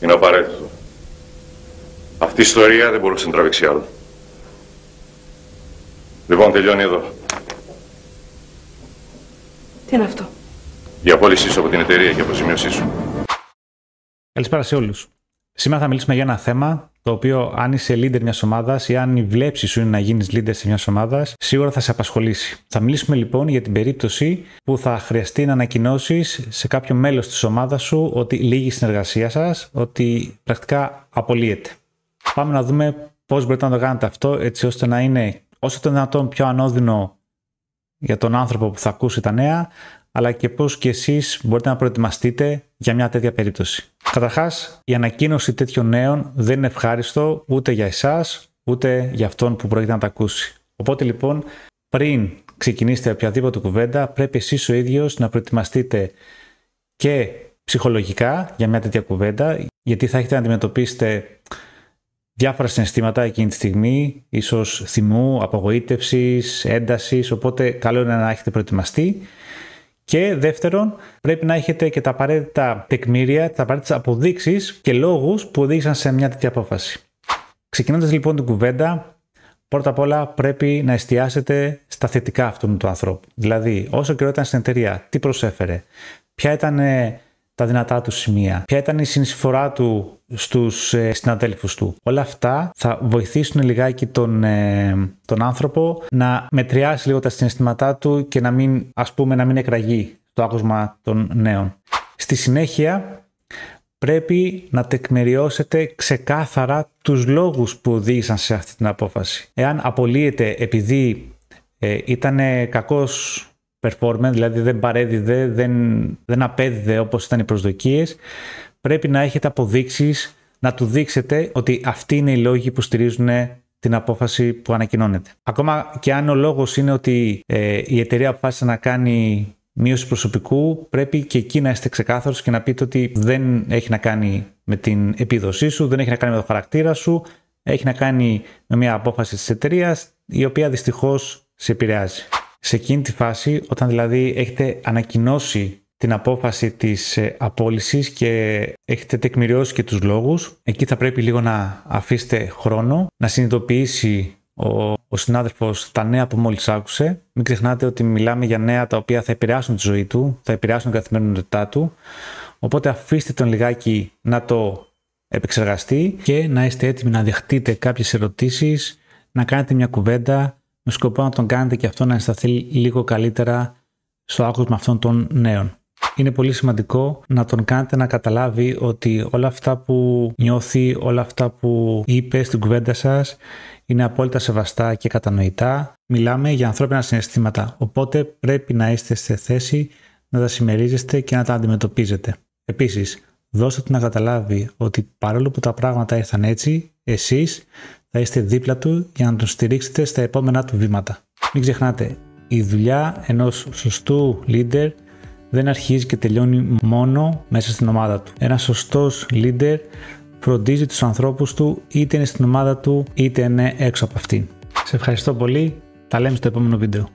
Είναι απαραίτητο. Αυτή η ιστορία δεν μπορούσε να τραβήξει άλλο. Λοιπόν, τελειώνει εδώ. Τι είναι αυτό? Η απόλυσή σου από την εταιρεία και η αποζημίωσή σου. Καλησπέρα σε όλους. Σήμερα θα μιλήσουμε για ένα θέμα το οποίο, αν είσαι leader μιας ομάδας ή αν η βλέψη σου είναι να γίνεις leader σε μιας ομάδας, σίγουρα θα σε απασχολήσει. Θα μιλήσουμε λοιπόν για την περίπτωση που θα χρειαστεί να ανακοινώσεις σε κάποιο μέλος της ομάδας σου ότι λύγει η συνεργασία σας, ότι πρακτικά απολύεται. Πάμε να δούμε πώς μπορείτε να το κάνετε αυτό έτσι ώστε να είναι όσο το δυνατόν πιο ανώδυνο για τον άνθρωπο που θα ακούσει τα νέα, αλλά και πώς και εσείς μπορείτε να προετοιμαστείτε για μια τέτοια περίπτωση. Καταρχάς, η ανακοίνωση τέτοιων νέων δεν είναι ευχάριστο ούτε για εσάς, ούτε για αυτόν που πρόκειται να τα ακούσει. Οπότε λοιπόν, πριν ξεκινήσετε οποιαδήποτε κουβέντα, πρέπει εσείς ο ίδιος να προετοιμαστείτε και ψυχολογικά για μια τέτοια κουβέντα, γιατί θα έχετε να αντιμετωπίσετε διάφορα συναισθήματα εκείνη τη στιγμή, ίσως θυμού, απογοήτευσης, έντασης, οπότε καλό είναι να έχετε προετοιμαστεί. Και δεύτερον, πρέπει να έχετε και τα απαραίτητα τεκμήρια, τις απαραίτητες αποδείξεις και λόγους που οδήγησαν σε μια τέτοια απόφαση. Ξεκινώντας λοιπόν την κουβέντα, πρώτα απ' όλα πρέπει να εστιάσετε στα θετικά αυτού του ανθρώπου. Δηλαδή, όσο καιρό ήταν στην εταιρεία, τι προσέφερε, ποια ήταν τα δυνατά του σημεία, ποια ήταν η συνεισφορά του στους συναδέλφους του. Όλα αυτά θα βοηθήσουν λιγάκι τον άνθρωπο να μετριάσει λίγο τα συναισθήματά του και να μην εκραγεί στο άκουσμα των νέων. Στη συνέχεια πρέπει να τεκμηριώσετε ξεκάθαρα τους λόγους που οδήγησαν σε αυτή την απόφαση. Εάν απολύεται επειδή ήταν κακός performance, δηλαδή δεν παρέδιδε, δεν απέδιδε όπως ήταν οι προσδοκίες, πρέπει να έχετε αποδείξεις να του δείξετε ότι αυτοί είναι οι λόγοι που στηρίζουν την απόφαση που ανακοινώνεται. Ακόμα και αν ο λόγος είναι ότι η εταιρεία αποφάσισε να κάνει μείωση προσωπικού, πρέπει και εκεί να είστε ξεκάθαρος και να πείτε ότι δεν έχει να κάνει με την επίδοσή σου, δεν έχει να κάνει με το χαρακτήρα σου, έχει να κάνει με μια απόφαση της εταιρείας η οποία δυστυχώς σε επηρεάζει. Σε εκείνη τη φάση, όταν δηλαδή έχετε ανακοινώσει την απόφαση της απόλυσης και έχετε τεκμηριώσει και τους λόγους, εκεί θα πρέπει λίγο να αφήσετε χρόνο να συνειδητοποιήσει ο συνάδελφος τα νέα που μόλις άκουσε. Μην ξεχνάτε ότι μιλάμε για νέα τα οποία θα επηρεάσουν τη ζωή του, θα επηρεάσουν την καθημερινότητά του. Οπότε αφήστε τον λιγάκι να το επεξεργαστεί και να είστε έτοιμοι να δεχτείτε κάποιες ερωτήσεις, να κάνετε μια κουβέντα με σκοπό να τον κάνετε και αυτό να ενσταθεί λίγο καλύτερα στο άκουσμα αυτών των νέων. Είναι πολύ σημαντικό να τον κάνετε να καταλάβει ότι όλα αυτά που νιώθει, όλα αυτά που είπε στην κουβέντα σας είναι απόλυτα σεβαστά και κατανοητά. Μιλάμε για ανθρώπινα συναισθήματα, οπότε πρέπει να είστε σε θέση να τα συμμερίζεστε και να τα αντιμετωπίζετε. Επίσης, δώστε του να καταλάβει ότι παρόλο που τα πράγματα ήρθαν έτσι, εσείς θα είστε δίπλα του για να τον στηρίξετε στα επόμενά του βήματα. Μην ξεχνάτε, η δουλειά ενός σωστού leader δεν αρχίζει και τελειώνει μόνο μέσα στην ομάδα του. Ένας σωστός leader φροντίζει τους ανθρώπους του, είτε είναι στην ομάδα του, είτε είναι έξω από αυτήν. Σε ευχαριστώ πολύ. Τα λέμε στο επόμενο βίντεο.